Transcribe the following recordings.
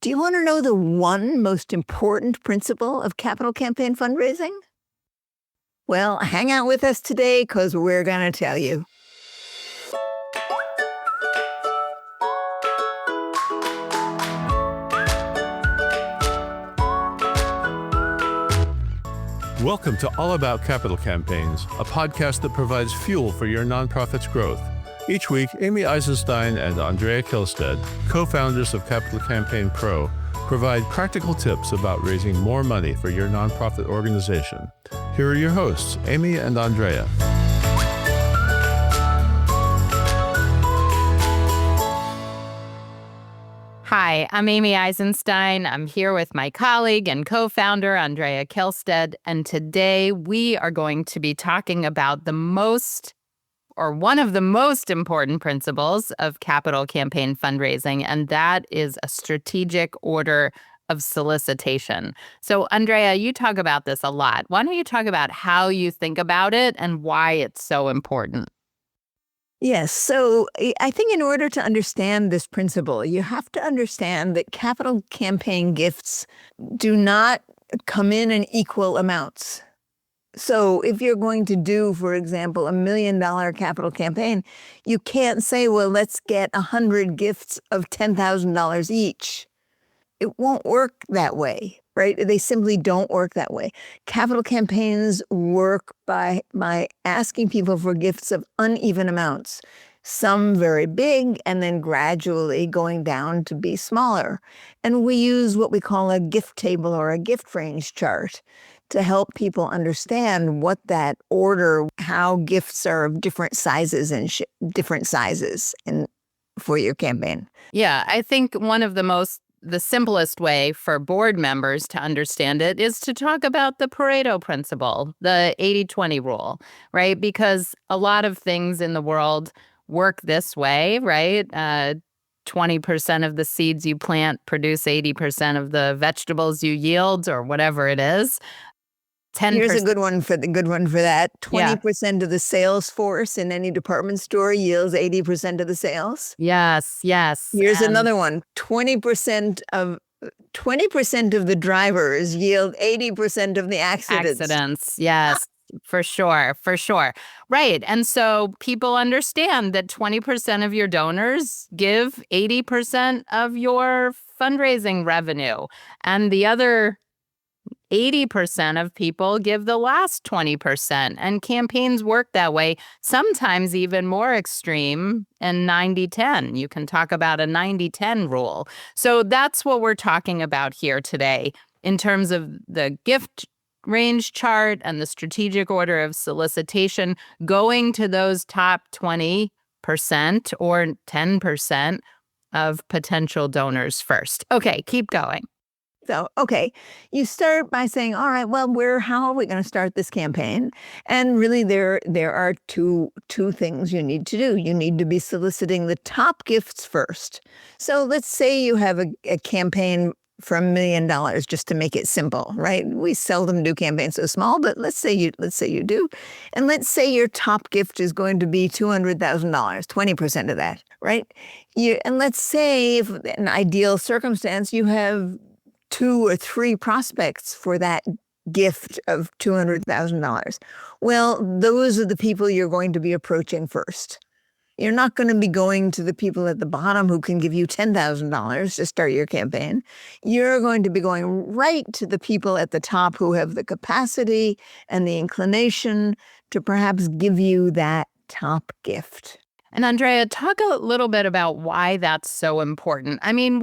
Do you want to know the one most important principle of capital campaign fundraising? Well, hang out with us today because we're going to tell you. Welcome to All About Capital Campaigns, a podcast that provides fuel for your nonprofit's growth. Each week, Amy Eisenstein and Andrea Kihlstedt, co-founders of Capital Campaign Pro, provide practical tips about raising more money for your nonprofit organization. Here are your hosts, Amy and Andrea. Hi, I'm Amy Eisenstein. I'm here with my colleague and co-founder, Andrea Kihlstedt, and today we are going to be talking about one of the most important principles of capital campaign fundraising, and that is a strategic order of solicitation. So, Andrea, you talk about this a lot. Why don't you talk about how you think about it and why it's so important? Yes. So I think in order to understand this principle, you have to understand that capital campaign gifts do not come in equal amounts. So if you're going to do, for example, $1 million capital campaign, you can't say, well, let's get 100 gifts of $10,000 each. It won't work that way, right? They simply don't work that way. Capital campaigns work by asking people for gifts of uneven amounts, some very big, and then gradually going down to be smaller. And we use what we call a gift table or a gift range chart to help people understand what that order, how gifts are of different sizes and for your campaign. Yeah, I think one of the simplest way for board members to understand it is to talk about the Pareto principle, the 80-20 rule, right? Because a lot of things in the world work this way, right? 20% of the seeds you plant produce 80% of the vegetables you yield, or whatever it is. 10%. Here's a good one for that. 20% of the sales force in any department store yields 80% of the sales. Yes. Here's another one. 20% of the drivers yield 80% of the accidents. Yes. For sure. Right. And so people understand that 20% of your donors give 80% of your fundraising revenue, and the other 80% of people give the last 20%, and campaigns work that way, sometimes even more extreme in 90-10. You can talk about a 90-10 rule. So that's what we're talking about here today in terms of the gift range chart and the strategic order of solicitation, going to those top 20% or 10% of potential donors first. Okay, keep going. So, okay, you start by saying, all right, well, how are we going to start this campaign? And really, there are two things you need to do. You need to be soliciting the top gifts first. So let's say you have a campaign for $1 million, just to make it simple, right? We seldom do campaigns so small, but let's say you do. And let's say your top gift is going to be $200,000, 20% of that, right? And let's say, if in an ideal circumstance, you have 2 or 3 prospects for that gift of $200,000. Well, those are the people you're going to be approaching first. You're not going to be going to the people at the bottom who can give you $10,000 to start your campaign. You're going to be going right to the people at the top who have the capacity and the inclination to perhaps give you that top gift. And Andrea, talk a little bit about why that's so important. I mean,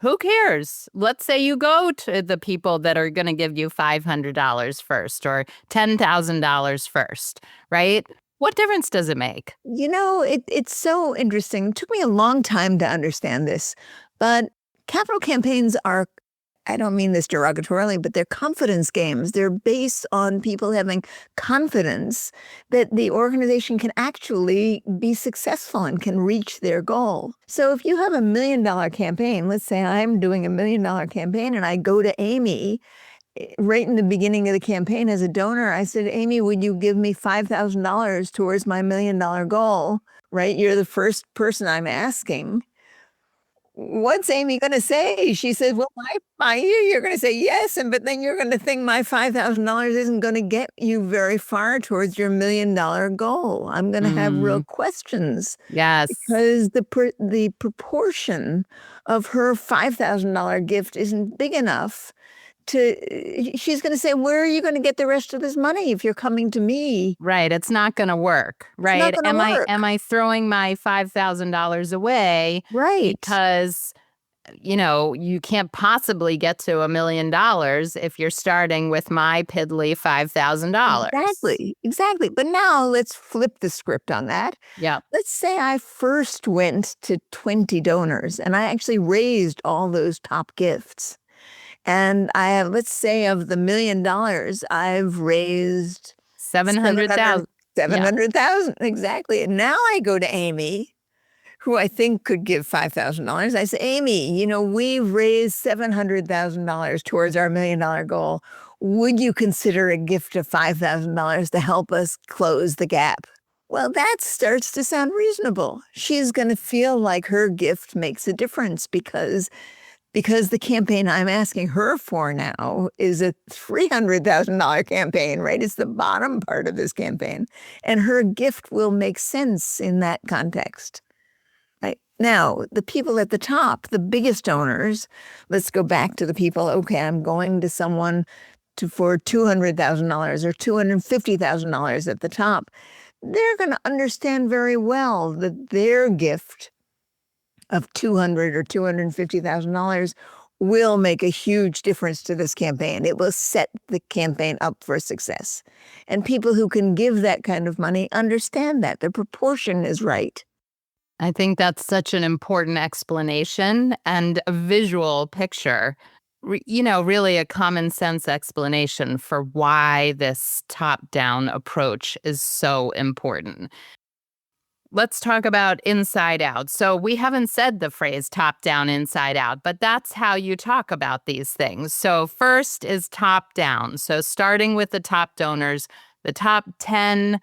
who cares? Let's say you go to the people that are going to give you $500 first or $10,000 first, right? What difference does it make? You know, it's so interesting. It took me a long time to understand this, but capital campaigns are, I don't mean this derogatorily, but they're confidence games. They're based on people having confidence that the organization can actually be successful and can reach their goal. So if you have $1 million campaign, let's say I'm doing $1 million campaign and I go to Amy right in the beginning of the campaign as a donor, I said, Amy, would you give me $5,000 towards my $1 million goal, right? You're the first person I'm asking. what's Amy going to say? She says, well, my you're going to say yes. But then you're going to think my $5,000 isn't going to get you very far towards your $1 million goal. I'm going to have real questions. Yes. Because the proportion of her $5,000 gift isn't big enough she's going to say, where are you going to get the rest of this money if you're coming to me? Right. It's not going to work. Right. It's not gonna work. Am I throwing my $5,000 away? Right. Because, you can't possibly get to $1 million if you're starting with my piddly $5,000. Exactly. But now let's flip the script on that. Yeah. Let's say I first went to 20 donors and I actually raised all those top gifts. And let's say of the $1 million, I've raised 700,000. 700,000. Exactly. And now I go to Amy, who I think could give $5,000. I say, Amy, we've raised $700,000 towards our $1 million goal. Would you consider a gift of $5,000 to help us close the gap? Well, that starts to sound reasonable. She's going to feel like her gift makes a difference because the campaign I'm asking her for now is a $300,000 campaign, right? It's the bottom part of this campaign. And her gift will make sense in that context. Right? Now, the people at the top, the biggest donors, let's go back to the people, okay, I'm going to someone for $200,000 or $250,000 at the top. They're going to understand very well that their gift of $200,000 or $250,000 will make a huge difference to this campaign. It will set the campaign up for success. And people who can give that kind of money understand that. The proportion is right. I think that's such an important explanation and a visual picture. Really a common sense explanation for why this top-down approach is so important. Let's talk about inside out. So we haven't said the phrase top down, inside out, but that's how you talk about these things. So first is top down. So starting with the top donors, the top 10%,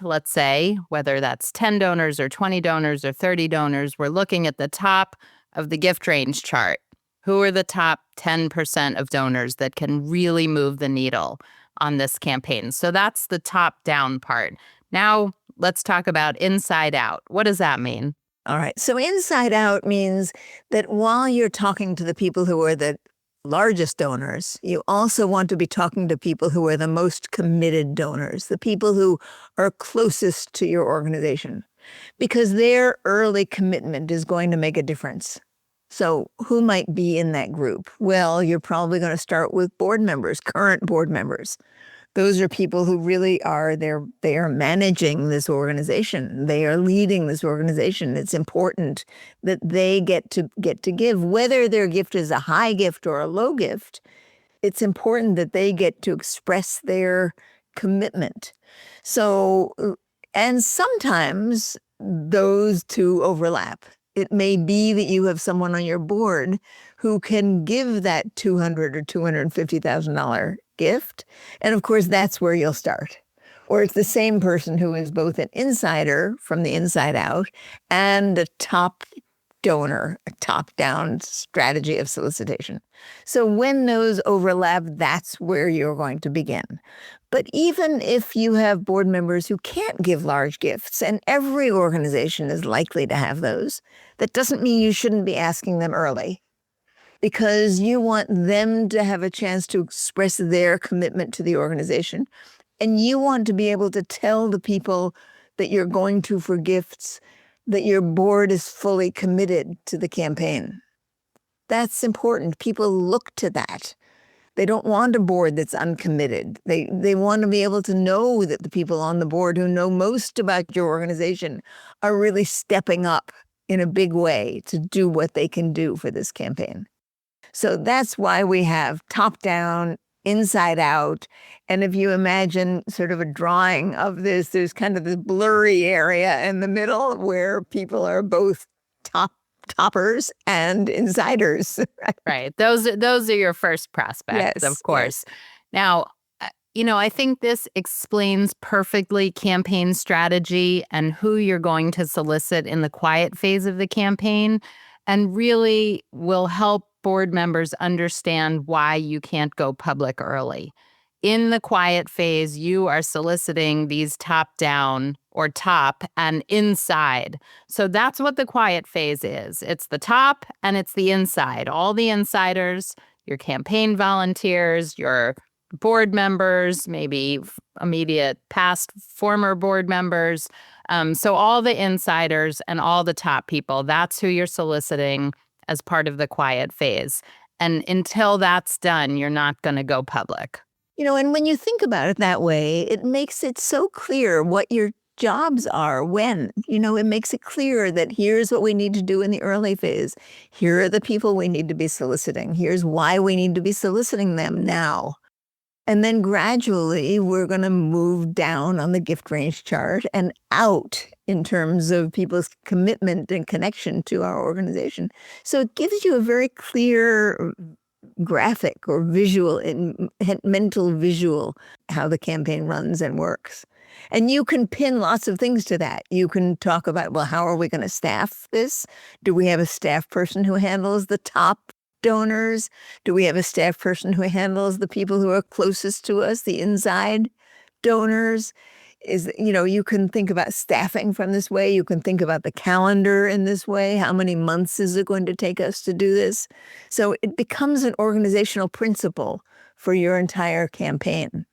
let's say, whether that's 10 donors or 20 donors or 30 donors, we're looking at the top of the gift range chart. Who are the top 10% of donors that can really move the needle on this campaign? So that's the top down part. Now, let's talk about inside out. What does that mean? All right. So inside out means that while you're talking to the people who are the largest donors, you also want to be talking to people who are the most committed donors, the people who are closest to your organization, because their early commitment is going to make a difference. So who might be in that group? Well, you're probably going to start with board members, current board members. Those are people who really are they are managing this organization. They are leading this organization. It's important that they get to give, whether their gift is a high gift or a low gift. It's important that they get to express their commitment. So, and sometimes those two overlap. It may be that you have someone on your board who can give that $200,000 or $250,000 gift. And of course, that's where you'll start. Or it's the same person who is both an insider from the inside out and a top donor, a top-down strategy of solicitation. So when those overlap, that's where you're going to begin. But even if you have board members who can't give large gifts, and every organization is likely to have those, that doesn't mean you shouldn't be asking them early, because you want them to have a chance to express their commitment to the organization. And you want to be able to tell the people that you're going to for gifts that your board is fully committed to the campaign. That's important. People look to that. They don't want a board that's uncommitted. They want to be able to know that the people on the board who know most about your organization are really stepping up in a big way to do what they can do for this campaign. So that's why we have top down, inside out. And if you imagine sort of a drawing of this, there's kind of this blurry area in the middle where people are both toppers and insiders. Right. Those are your first prospects, of course. Yes. Now, I think this explains perfectly campaign strategy and who you're going to solicit in the quiet phase of the campaign. and really will help board members understand why you can't go public early. In the quiet phase, you are soliciting these top down or top and inside. So that's what the quiet phase is. It's the top and it's the inside. All the insiders, your campaign volunteers, your board members, maybe immediate past former board members. So all the insiders and all the top people, that's who you're soliciting as part of the quiet phase. And until that's done, you're not going to go public. And when you think about it that way, it makes it so clear what your jobs are when. It makes it clear that here's what we need to do in the early phase. Here are the people we need to be soliciting. Here's why we need to be soliciting them now. And then gradually, we're going to move down on the gift range chart and out in terms of people's commitment and connection to our organization. So it gives you a very clear graphic or visual, mental visual, how the campaign runs and works. And you can pin lots of things to that. You can talk about, well, how are we going to staff this? Do we have a staff person who handles the top donors? Do we have a staff person who handles the people who are closest to us, the inside donors? You can think about staffing from this way. You can think about the calendar in this way. How many months is it going to take us to do this? So it becomes an organizational principle for your entire campaign,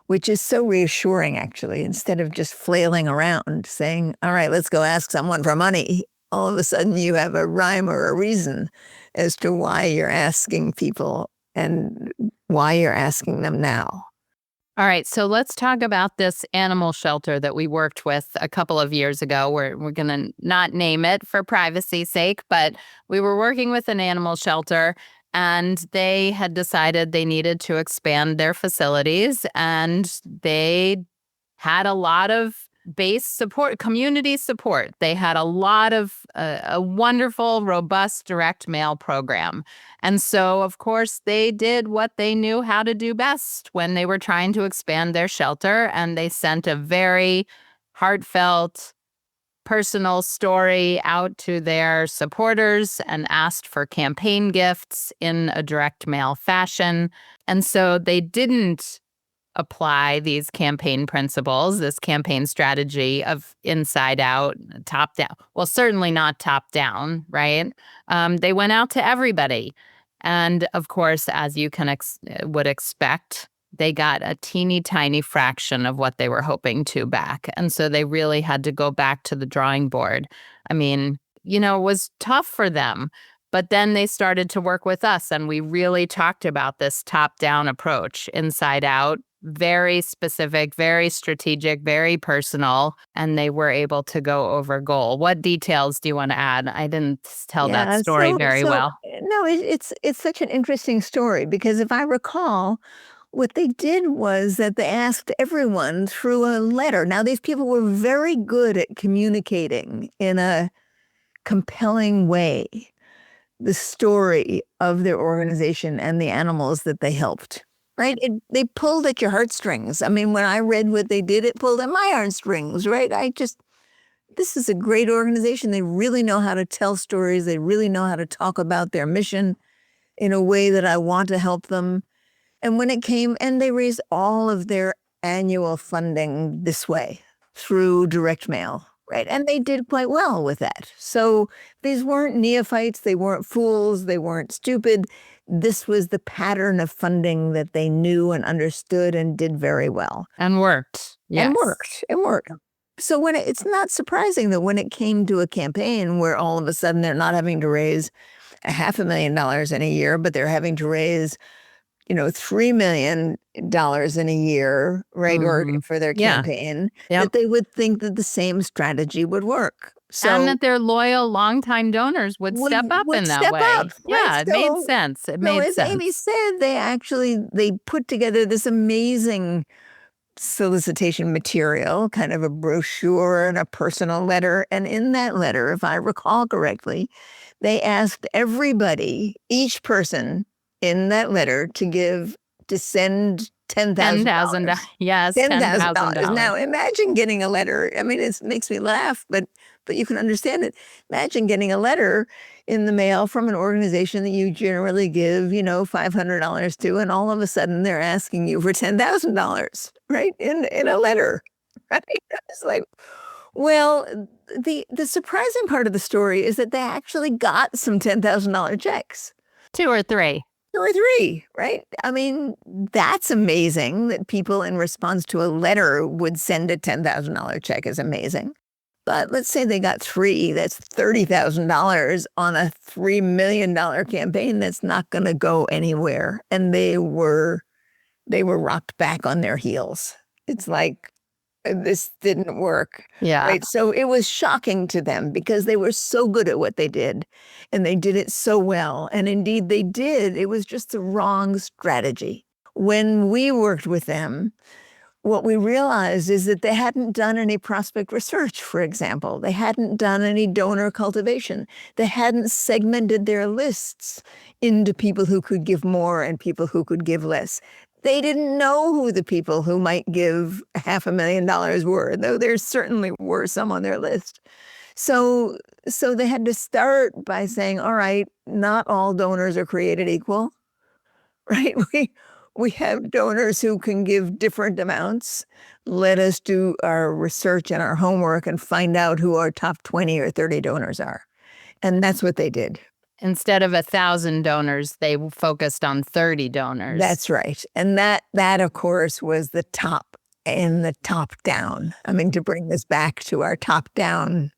which is so reassuring, actually. Instead of just flailing around saying, all right, let's go ask someone for money, all of a sudden you have a rhyme or a reason as to why you're asking people and why you're asking them now. All right, so let's talk about this animal shelter that we worked with a couple of years ago. We're going to not name it for privacy's sake, but we were working with an animal shelter, and they had decided they needed to expand their facilities, and they had a lot of base support, community support. They had a lot of a wonderful, robust direct mail program. And so, of course, they did what they knew how to do best when they were trying to expand their shelter. And they sent a very heartfelt, personal story out to their supporters and asked for campaign gifts in a direct mail fashion. And so they didn't apply these campaign principles, this campaign strategy of inside out, top down. Well, certainly not top down, right? They went out to everybody. And of course, as you can would expect, they got a teeny tiny fraction of what they were hoping to back. And so they really had to go back to the drawing board. I mean, it was tough for them. But then they started to work with us, and we really talked about this top-down approach, inside out, very specific, very strategic, very personal, and they were able to go over goal. What details do you want to add? I didn't tell that story very well. No, it's such an interesting story because if I recall, what they did was that they asked everyone through a letter. Now, these people were very good at communicating in a compelling way the story of their organization and the animals that they helped, right? They pulled at your heartstrings. I mean, when I read what they did, it pulled at my heartstrings, right? This is a great organization. They really know how to tell stories. They really know how to talk about their mission in a way that I want to help them. And when it came, and they raised all of their annual funding this way through direct mail. Right. And they did quite well with that. So these weren't neophytes. They weren't fools. They weren't stupid. This was the pattern of funding that they knew and understood and did very well. And worked. Yes. And worked. So it's not surprising that when it came to a campaign where all of a sudden they're not having to raise $500,000 in a year, but they're having to raise $3 million in a year, right, or for their campaign, that they would think that the same strategy would work. So, and that their loyal, longtime donors would step up in that way. Right? Yeah, it made sense. It made sense. As Amy said, they put together this amazing solicitation material, kind of a brochure and a personal letter. And in that letter, if I recall correctly, they asked everybody, each person, in that letter to send $10,000. Yes, $10,000. Now imagine getting a letter. I mean, it makes me laugh, but you can understand it. Imagine getting a letter in the mail from an organization that you generally give, $500 to, and all of a sudden they're asking you for $10,000, right? In a letter, right? It's like, well, the surprising part of the story is that they actually got some $10,000 checks. 2 or 3. 2 or 3, right? I mean, that's amazing that people in response to a letter would send a $10,000 check is amazing. But let's say they got 3, that's $30,000 on a $3 million campaign that's not going to go anywhere. And they were rocked back on their heels. It's like, this didn't work. Yeah. Right. So it was shocking to them because they were so good at what they did and they did it so well. And indeed they did. It was just the wrong strategy. When we worked with them, what we realized is that they hadn't done any prospect research, for example. They hadn't done any donor cultivation. They hadn't segmented their lists into people who could give more and people who could give less. They didn't know who the people who might give $500,000 were, though there certainly were some on their list. So they had to start by saying, all right, not all donors are created equal, right? We have donors who can give different amounts. Let us do our research and our homework and find out who our top 20 or 30 donors are. And that's what they did. Instead of 1,000 donors, they focused on 30 donors. That's right. And that of course, was the top and the top down. I mean, to bring this back to our top down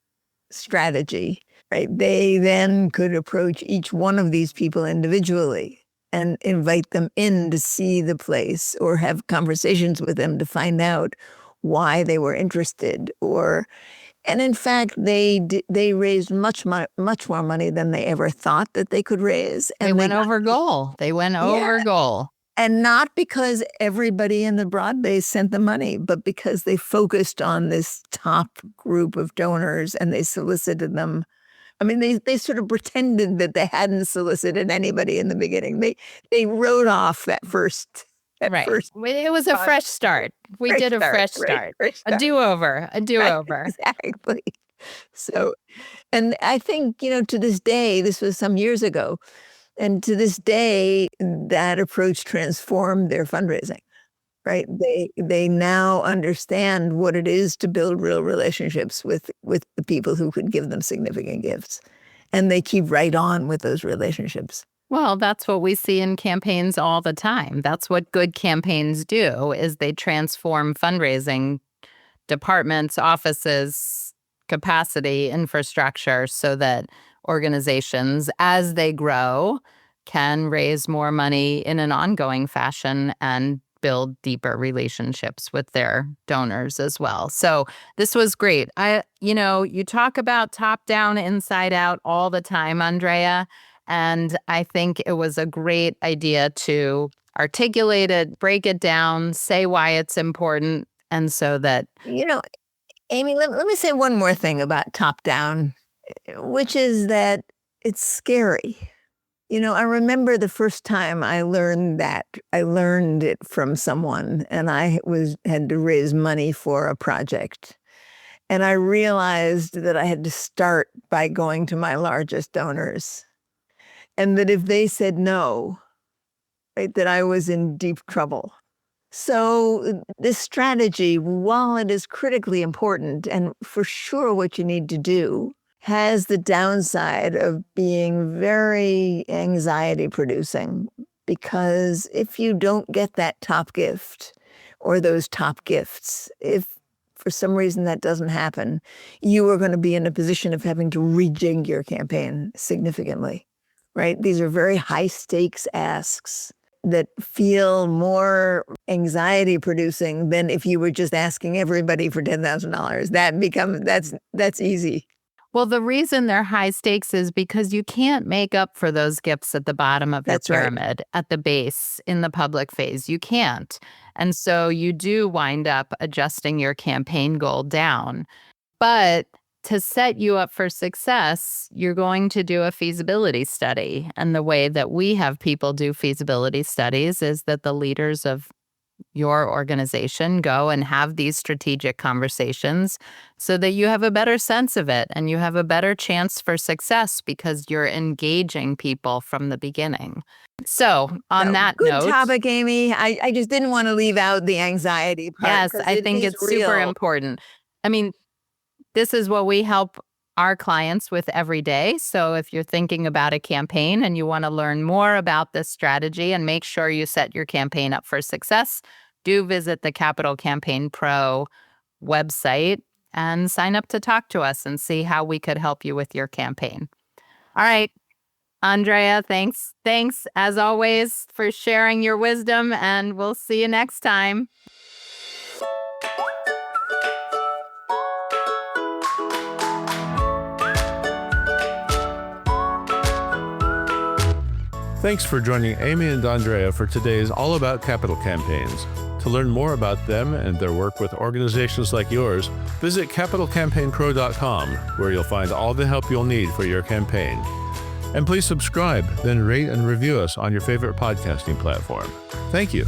strategy, right? They then could approach each one of these people individually and invite them in to see the place or have conversations with them to find out why they were interested and in fact, they raised much more money than they ever thought that they could raise. And they went over goal. They went over goal. And not because everybody in the broad base sent the money, but because they focused on this top group of donors and they solicited them. I mean, they sort of pretended that they hadn't solicited anybody in the beginning. They wrote off that first. Right. It was a fresh start. We did a fresh start. A do-over. Right, exactly. So, and I think, to this day, this was some years ago, and to this day, that approach transformed their fundraising, right? They now understand what it is to build real relationships with the people who could give them significant gifts. And they keep right on with those relationships. Well, that's what we see in campaigns all the time. That's what good campaigns do, is they transform fundraising departments, offices, capacity, infrastructure, so that organizations, as they grow, can raise more money in an ongoing fashion and build deeper relationships with their donors as well. So this was great. You talk about top down, inside out all the time, Andrea. And I think it was a great idea to articulate it, break it down, say why it's important. And so that, Amy, let me say one more thing about top down, which is that it's scary. I remember the first time I learned that. I learned it from someone, and I had to raise money for a project. And I realized that I had to start by going to my largest donors. And that if they said no, right, that I was in deep trouble. So this strategy, while it is critically important and for sure what you need to do, has the downside of being very anxiety producing. Because if you don't get that top gift or those top gifts, if for some reason that doesn't happen, you are going to be in a position of having to rejig your campaign significantly. Right? These are very high stakes asks that feel more anxiety producing than if you were just asking everybody for $10,000. That's easy. Well, the reason they're high stakes is because you can't make up for those gifts at the bottom of your pyramid, at the base, in the public phase. You can't. And so you do wind up adjusting your campaign goal down. But to set you up for success, you're going to do a feasibility study. And the way that we have people do feasibility studies is that the leaders of your organization, go and have these strategic conversations so that you have a better sense of it and you have a better chance for success because you're engaging people from the beginning. So on that good note, topic, Amy. I just didn't want to leave out the anxiety part. yes, 'cause I think is it's super real. important. I mean, this is what we help our clients with every day. So if you're thinking about a campaign and you want to learn more about this strategy and make sure you set your campaign up for success, do visit the Capital Campaign Pro website and sign up to talk to us and see how we could help you with your campaign. All right, Andrea, thanks as always for sharing your wisdom, and we'll see you next time. Thanks for joining Amy and Andrea for today's All About Capital Campaigns. To learn more about them and their work with organizations like yours, visit capitalcampaignpro.com, where you'll find all the help you'll need for your campaign. And please subscribe, then rate and review us on your favorite podcasting platform. Thank you.